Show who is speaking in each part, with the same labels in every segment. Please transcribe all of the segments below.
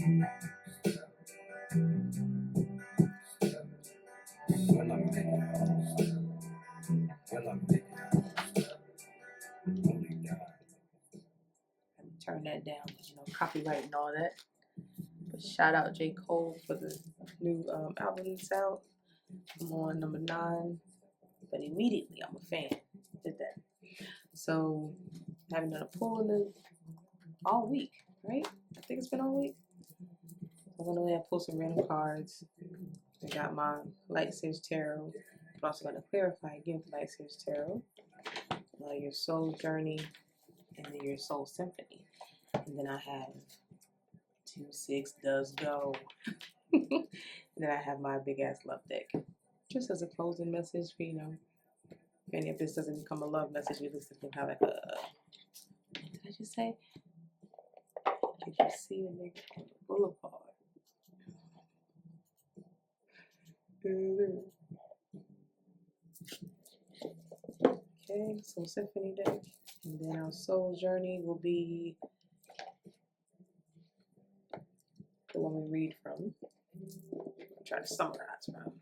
Speaker 1: Well, I'm thinking, only God. Turn that down, you know, copyright and all that. But shout out J. Cole for the new album that's out. I'm on number 9, but immediately I'm a fan. Did that. So I haven't done a pull in all week, right? I think it's been all week. I'm gonna pull some random cards. I got my Light Sage Tarot. I'm also gonna clarify again for Light Sage Tarot. Your Soul Journey, and then your Soul Symphony. And then I have 2-6 does go. And then I have my big ass love deck. Just as a closing message for, you know, if any of this doesn't become a love message, we just can have like a, what did I just say? Did you see the nigga on the boulevard? Okay, so Symphony deck. And then our Soul Journey will be the one we read from. I'm trying to summarize from.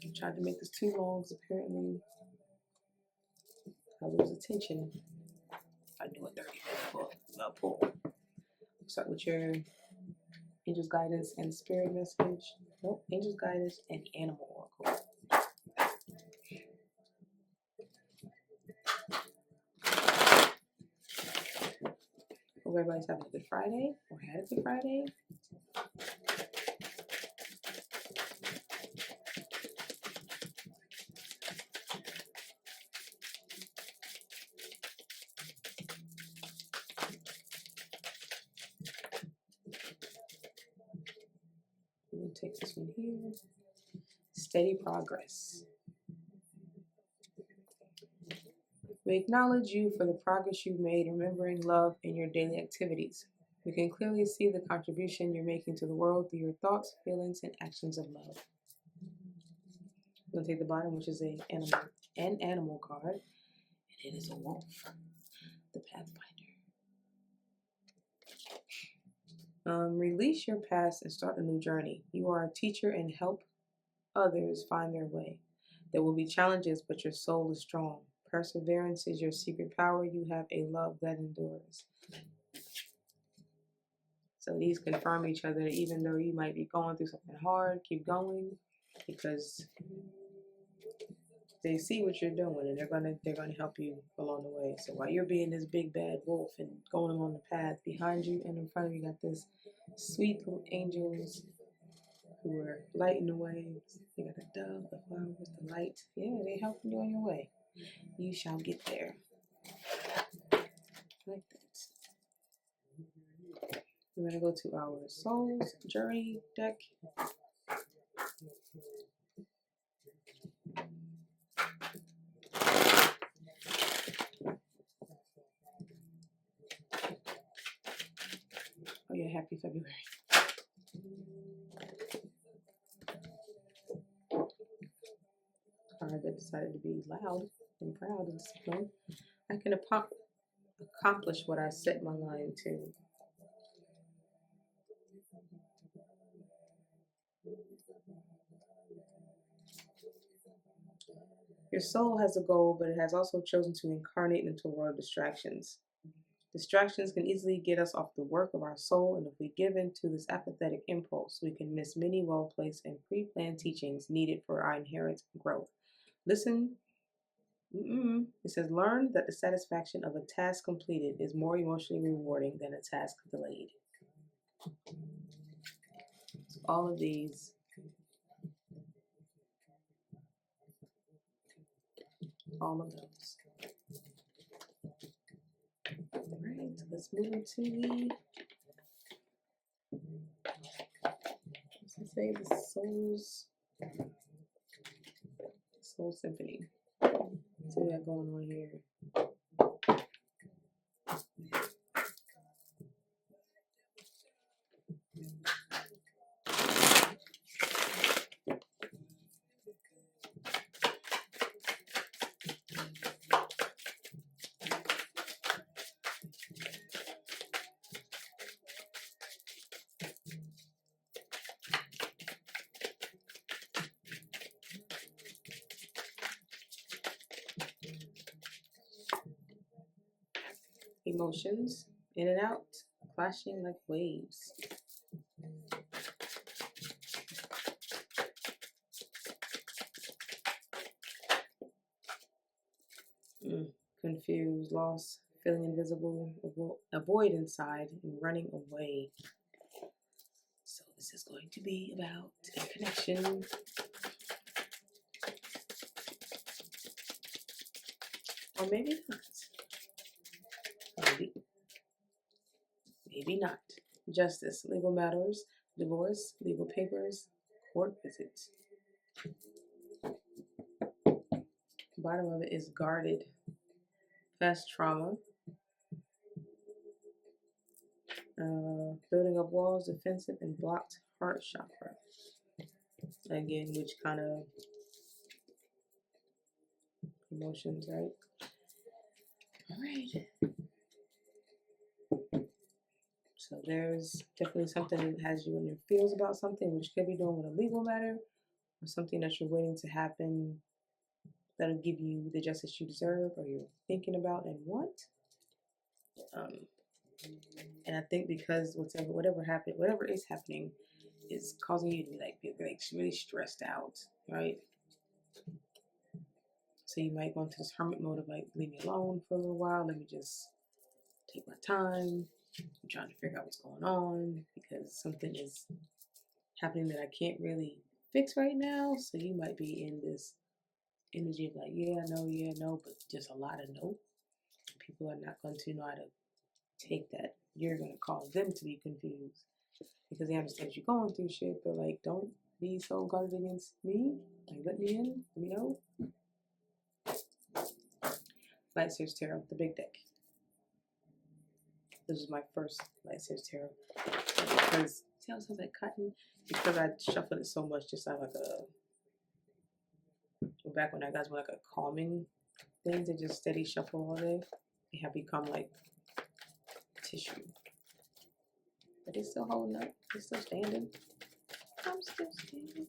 Speaker 1: I tried to make this too long because apparently I lose attention if I do a 30-minute pull. Start with your Angel's Guidance and Spirit Message. Nope, Angel's Guidance and Animal Oracle. Hope everybody's having a good Friday or had a good Friday. We'll take this one here. Steady progress. We acknowledge you for the progress you've made remembering love in your daily activities. We can clearly see the contribution you're making to the world through your thoughts, feelings, and actions of love. We'll take the bottom, which is an animal card, and it is a wolf, the Pathfinder. Release your past and start a new journey. You are a teacher and help others find their way. There will be challenges, but your soul is strong. Perseverance is your secret power. You have a love that endures. So these confirm each other. Even though you might be going through something hard, keep going, because they see what you're doing and they're gonna help you along the way. So while you're being this big bad wolf and going along the path, behind you and in front of you got this sweet little angels who are lighting the way. You got the dove, the flowers, the light. Yeah, they helping you on your way. You shall get there. Like that. We're gonna go to our Soul's Journey deck. Oh yeah, happy February. Card that decided to be loud and proud and disciplined. I can accomplish what I set my mind to. Your soul has a goal, but it has also chosen to incarnate into a world of distractions. Distractions can easily get us off the work of our soul, and if we give in to this apathetic impulse, we can miss many well-placed and pre-planned teachings needed for our inherent growth. Listen, it says, learn that the satisfaction of a task completed is more emotionally rewarding than a task delayed. So all of these, all of those. All right, let's move into the, let's say, the Soul Symphony. Let's see what we got going on here. emotions, in and out, clashing like waves. Confused, lost, feeling invisible, a void inside, and running away. So this is going to be about a connection. Or maybe not. Maybe not. Justice, legal matters, divorce, legal papers, court visits. Bottom of it is guarded, past trauma, building up walls, defensive, and blocked heart chakra. Again, which kind of emotions, right? All right. So there's definitely something that has you in your feels about something, which could be doing with a legal matter or something that you're waiting to happen that'll give you the justice you deserve or you're thinking about and want. And I think because whatever happened, whatever is happening, is causing you to be like really stressed out, right? So you might go into this hermit mode of like, leave me alone for a little while. Let me just take my time. I'm trying to figure out what's going on because something is happening that I can't really fix right now. So you might be in this energy of like, yeah, no, but just a lot of no. People are not going to know how to take that. You're going to cause them to be confused because they understand you're going through shit, but like, don't be so guarded against me. Like, let me in, let me know. Light Series Tarot, the big deck. This is my first Light Series Tarot. Because, see how it sounds like cotton? Because I shuffled it so much, just like back when I guys were like a calming thing to just steady shuffle all day. They have become like tissue. But it's still holding up. It's still standing. I'm still standing.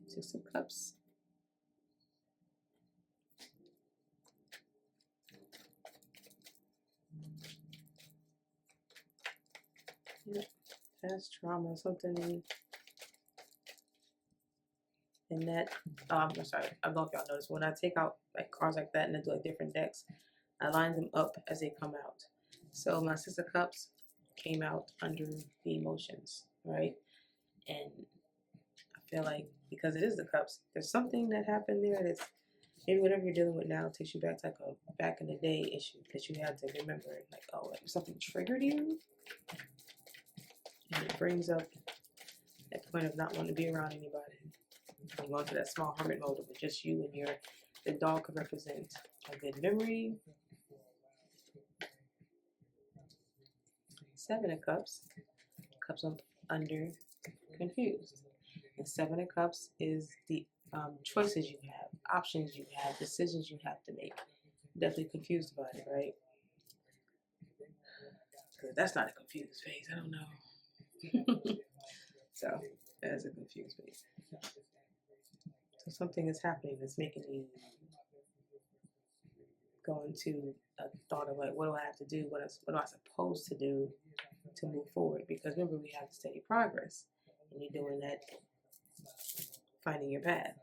Speaker 1: 6 of Cups. Yeah. Past trauma, something in that. I'm sorry. I don't know if y'all noticed. When I take out like cards like that and I do like different decks, I line them up as they come out. So my 6 of Cups came out under the emotions, right? And I feel like because it is the Cups, there's something that happened there that's maybe whatever you're dealing with now takes you back to like a back in the day issue that you had to remember, like, oh, like something triggered you, and it brings up that point of not wanting to be around anybody. You go into that small hermit mode with just you and the dog could represent a good memory. 7 of Cups, Cups up under, confused. And 7 of Cups is the choices you have, options you have, decisions you have to make. Definitely confused about it, right? Because that's not a confused face. I don't know. So that's a confused face. So something is happening that's making you go into a thought of like, what do I have to do? What am I supposed to do to move forward? Because remember, we have steady progress, and you're doing that, finding your path.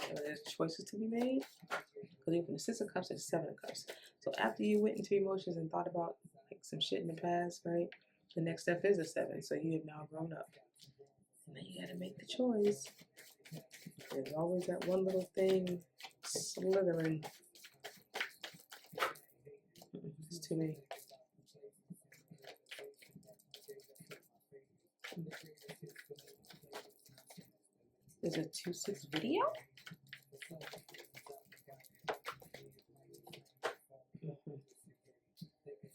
Speaker 1: So there's choices to be made. Because even the 6 of Cups is 7 of Cups. So after you went into emotions and thought about like some shit in the past, right? The next step is a 7. So you have now grown up. And then you got to make the choice. There's always that one little thing slithering. It's too many. There's a 2-6 video. I'm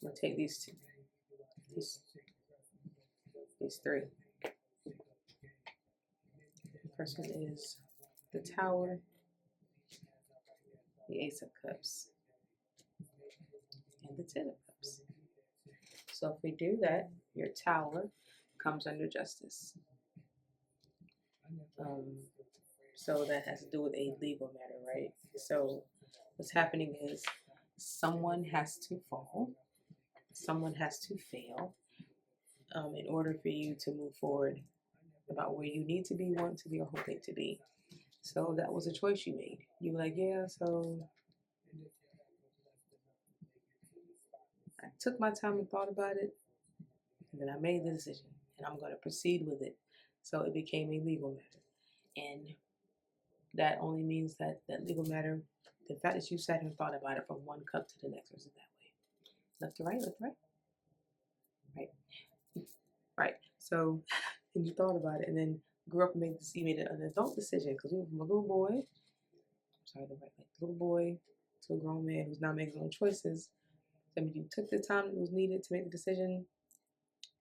Speaker 1: gonna take these 2. These 3. The person is the Tower, the Ace of Cups, and the Ten of Cups. So if we do that, your Tower comes under Justice. So that has to do with a legal matter, right? So what's happening is someone has to fall, someone has to fail, in order for you to move forward about where you need to be, want to be, or hoping to be. So that was a choice you made. You were like, yeah, so I took my time and thought about it, and then I made the decision, and I'm going to proceed with it. So it became a legal matter. And that only means that that legal matter, the fact that you sat here and thought about it from one cup to the next, was it that way? Left to right, left to right? Right. Right. So, and you thought about it, and then grew up and you made an adult decision, because you went from a little boy, little boy to a grown man who's now making his own choices. So I mean, you took the time that was needed to make the decision,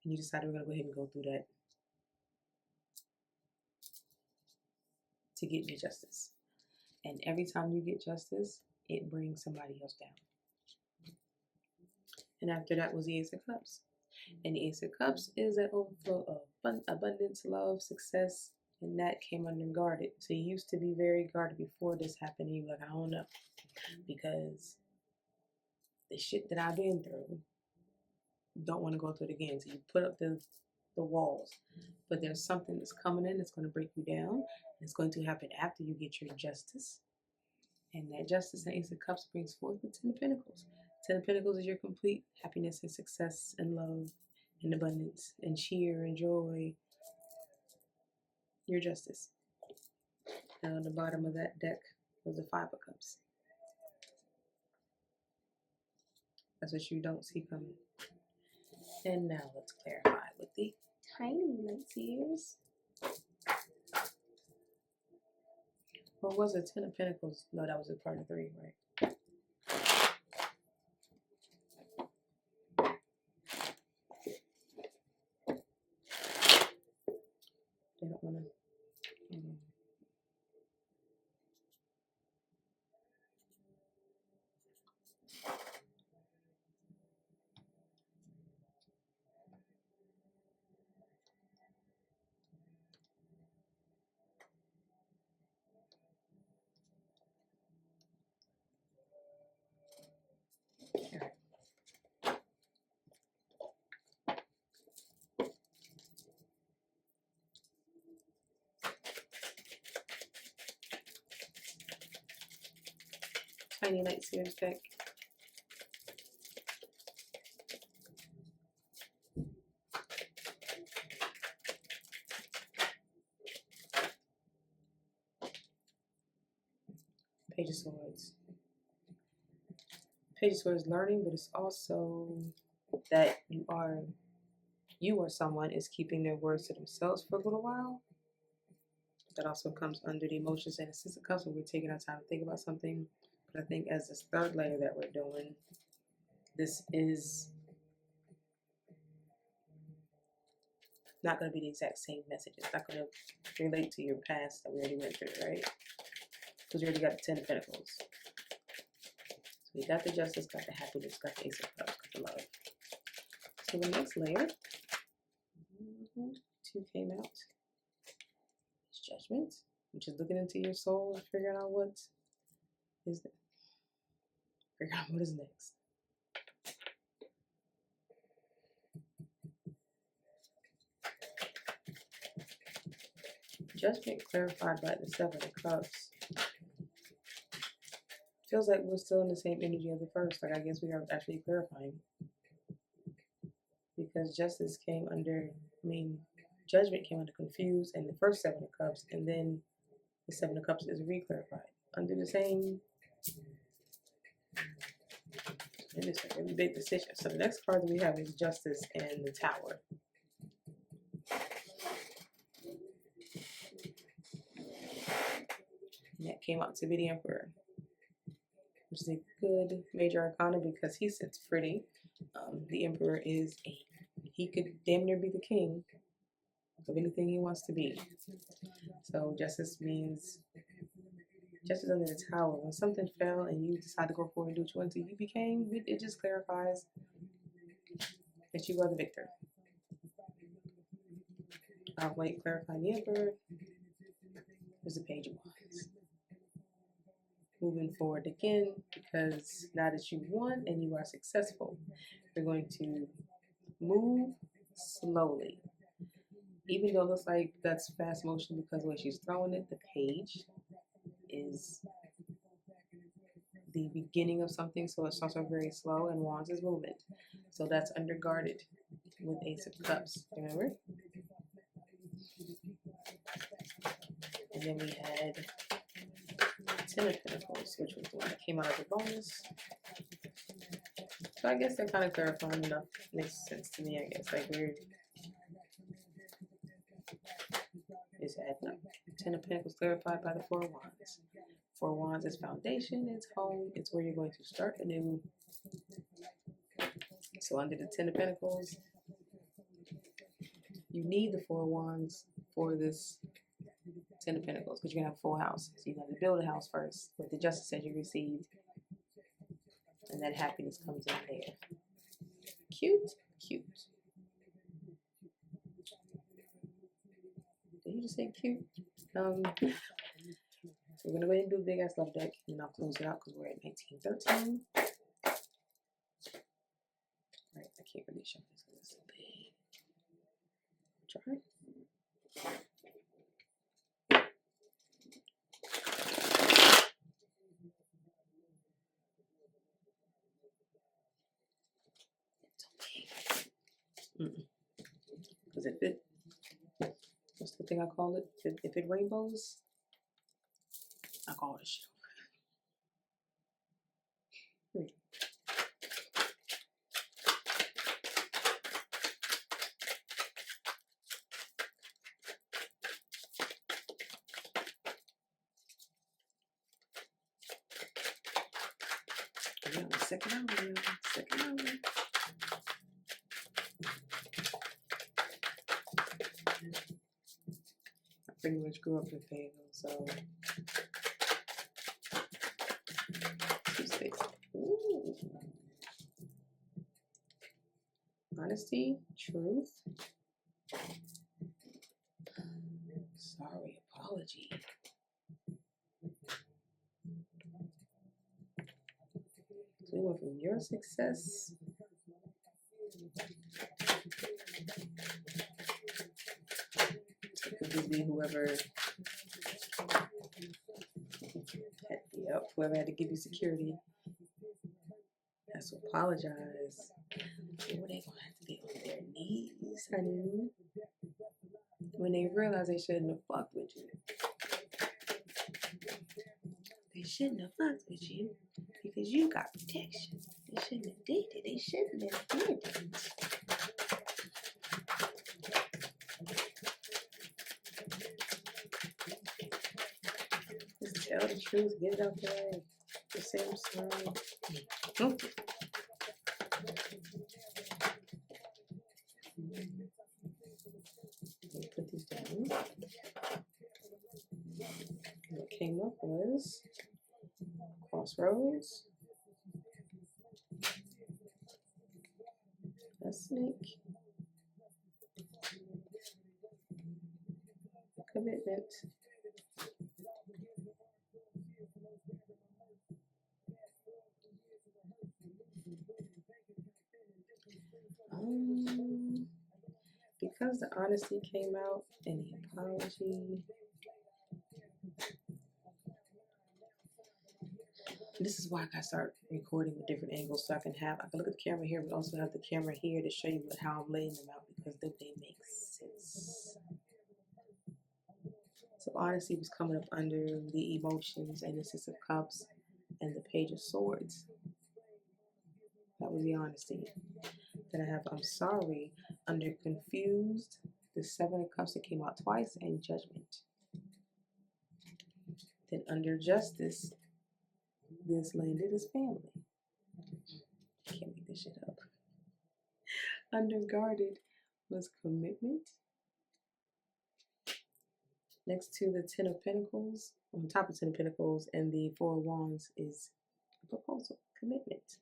Speaker 1: and you decided we're going to go ahead and go through that to get me justice. And every time you get justice, it brings somebody else down. And after that was the Ace of Cups. And the Ace of Cups is that overflow of abundance, love, success, and that came under guarded. So you used to be very guarded before this happened. And you were like, I don't know. Because the shit that I've been through, don't want to go through it again. So you put up the walls. But there's something that's coming in that's going to break you down. It's going to happen after you get your justice. And that justice and Ace of Cups brings forth the Ten of Pentacles. Ten of Pentacles is your complete happiness and success and love and abundance and cheer and joy. Your justice. And on the bottom of that deck was the Five of Cups. That's what you don't see coming. And now let's clarify with the tiny light seers. Or was it Ten of Pentacles? No, that was a part of 3, right? They don't want to. Tiny light seers deck. Page of Swords. Page of Swords learning, but it's also that you or someone is keeping their words to themselves for a little while. That also comes under the emotions and Six of Cups when we're taking our time to think about something. But I think as this third layer that we're doing, this is not going to be the exact same message. It's not going to relate to your past that we already went through, right? Because we already got the Ten of Pentacles. So we got the Justice, got the Happiness, got the Ace of Cups, got the Love. So the next layer, 2 came out. It's Judgment, which is looking into your soul and figuring out what is that. Figure out what is next. Judgment clarified by the Seven of Cups. Feels like we're still in the same energy of the first. Like I guess we are actually clarifying. Because justice came under, judgment came under confused and the first Seven of Cups, and then the Seven of Cups is re-clarified under the same. And it's a really big decision. So the next card that we have is Justice and the Tower. And that came out to be the Emperor, which is a good major arcana because he sits pretty. The Emperor is he could damn near be the king of anything he wants to be. So justice means Justice under the Tower. When something fell and you decide to go forward and do what you want to, you became, it just clarifies that you are the victor. White clarifying the Emperor. There's a Page of Wands. Moving forward again, because now that you won and you are successful, you're going to move slowly. Even though it looks like that's fast motion because the way she's throwing it, the page is the beginning of something, so it starts off very slow, and Wands is movement. So that's underguarded with Ace of Cups, remember? And then we had Ten of Pentacles, which was the one that came out as a bonus. So I guess they're kind of clarifying enough. Makes sense to me, I guess. Like weird. It's adding up. Ten of Pentacles clarified by the Four of Wands. Four of Wands is foundation, it's home, it's where you're going to start anew. So under the Ten of Pentacles, you need the Four of Wands for this Ten of Pentacles because you're going to have a full house. So you have to build a house first with the justice that you received. And that happiness comes in there. Cute, cute. Did you just say cute? So we're going to go ahead and do a big ass love deck. And I'll close it out because we're at 1913. Right, I can't really show this because it's so big. Try. Because if it, what's the thing I call it? If it rainbows, I call it a show. Yeah, second album, second album. I pretty much grew up in Fayetteville, so. Ooh. Honesty, truth. Sorry, apology. So we went from your success it could be whoever whoever had to give you security has to apologize. Oh, they're gonna have to be on their knees, honey. When they realize they shouldn't have fucked with you. They shouldn't have fucked with you because you got protection. They shouldn't have did it. They shouldn't have did it. Just tell the truth, get it out there. Just say I'm sorry. Put these down. What came up was Crossroads, a snake, commitment, because the honesty came out and the apology. This is why I gotta start recording with different angles so I can look at the camera here, but also have the camera here to show you how I'm laying them out because they make sense. So honesty was coming up under the emotions and the Six of Cups and the Page of Swords. That was the honesty. Then I have I'm sorry under confused, the Seven of Cups that came out twice, and judgment. Then under justice, this landed as family. Can't make this shit up. Under guarded was commitment. Next to the Ten of Pentacles, on top of Ten of Pentacles and the Four of Wands is a proposal, commitment.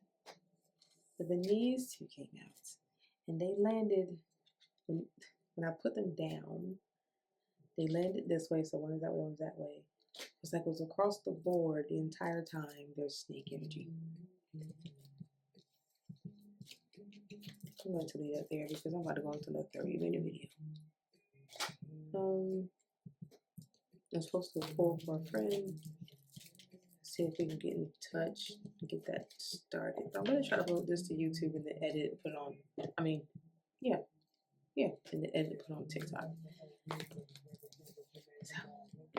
Speaker 1: But then these two came out, and they landed, when I put them down, they landed this way, so one is that way, one is that way. It's like it was across the board the entire time. There's snake energy. I'm going to leave that there because I'm about to go into the 30-minute video. I'm supposed to pull for a friend. See if we can get in touch and get that started. But I'm going to try to upload this to YouTube and then edit and put it on. And then edit and put it on TikTok. So,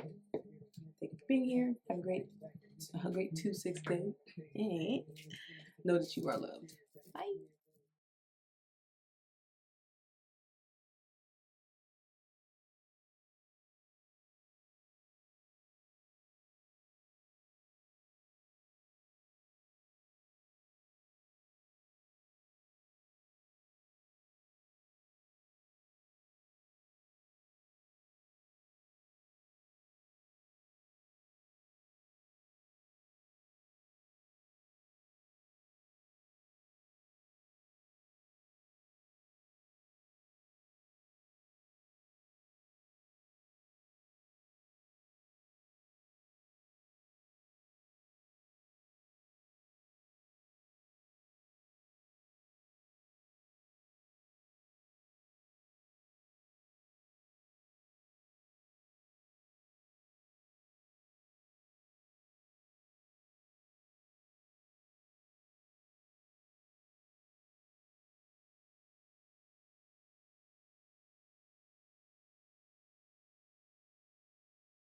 Speaker 1: thank you for being here. Have a great 2-6 day. And know that you are loved. Bye.